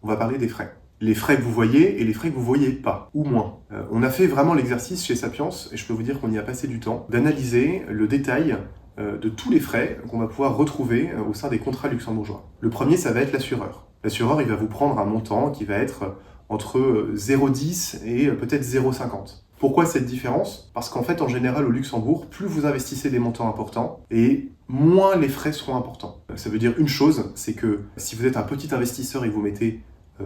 on va parler des frais. Les frais que vous voyez et les frais que vous ne voyez pas, ou moins. On a fait vraiment l'exercice chez Sapiens, et je peux vous dire qu'on y a passé du temps, d'analyser le détail de tous les frais qu'on va pouvoir retrouver au sein des contrats luxembourgeois. Le premier, ça va être l'assureur. L'assureur, il va vous prendre un montant qui va être entre 0,10 et peut-être 0,50. Pourquoi cette différence? Parce qu'en fait, en général, au Luxembourg, plus vous investissez des montants importants, et moins les frais seront importants. Ça veut dire une chose, c'est que si vous êtes un petit investisseur et que vous mettez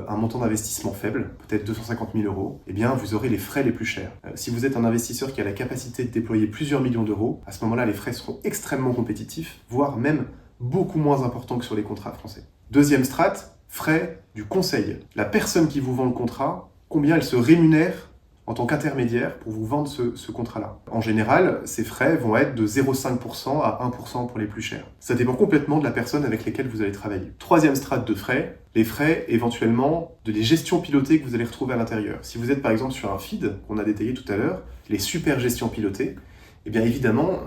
un montant d'investissement faible, peut-être 250 000 euros, eh bien vous aurez les frais les plus chers. Si vous êtes un investisseur qui a la capacité de déployer plusieurs millions d'euros, à ce moment-là, les frais seront extrêmement compétitifs, voire même beaucoup moins importants que sur les contrats français. Deuxième strate, frais du conseil. La personne qui vous vend le contrat, combien elle se rémunère en tant qu'intermédiaire pour vous vendre ce contrat-là. En général, ces frais vont être de 0,5% à 1% pour les plus chers. Ça dépend complètement de la personne avec laquelle vous allez travailler. Troisième strate de frais, les frais éventuellement de les gestions pilotées que vous allez retrouver à l'intérieur. Si vous êtes par exemple sur un feed, qu'on a détaillé tout à l'heure, les super gestions pilotées, eh bien évidemment,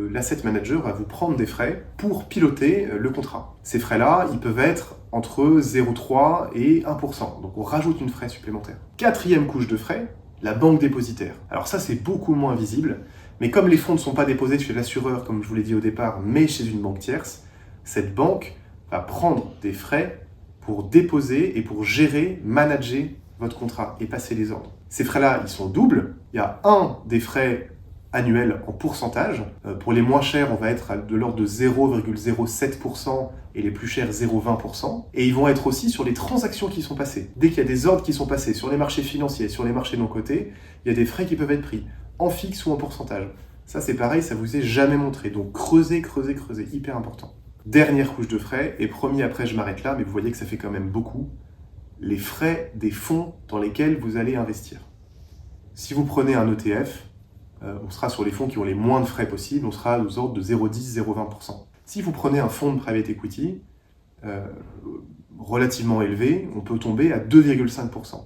l'asset manager va vous prendre des frais pour piloter le contrat. Ces frais-là, ils peuvent être entre 0,3 et 1%. Donc on rajoute une frais supplémentaire. Quatrième couche de frais, la banque dépositaire. Alors ça, c'est beaucoup moins visible, mais comme les fonds ne sont pas déposés chez l'assureur, comme je vous l'ai dit au départ, mais chez une banque tierce, cette banque va prendre des frais pour déposer et pour gérer, manager votre contrat et passer les ordres. Ces frais-là, ils sont doubles. Il y a un des frais annuels en pourcentage. Pour les moins chers, on va être de l'ordre de 0,07% et les plus chers 0,20%. Et ils vont être aussi sur les transactions qui sont passées. Dès qu'il y a des ordres qui sont passés sur les marchés financiers, sur les marchés non cotés, il y a des frais qui peuvent être pris en fixe ou en pourcentage. Ça, c'est pareil, ça vous est jamais montré. Donc creusez, hyper important. Dernière couche de frais, et promis après je m'arrête là, mais vous voyez que ça fait quand même beaucoup, les frais des fonds dans lesquels vous allez investir. Si vous prenez un ETF, on sera sur les fonds qui ont les moins de frais possibles, on sera aux ordres de 0,10, 0,20%. Si vous prenez un fonds de private equity relativement élevé, on peut tomber à 2,5%.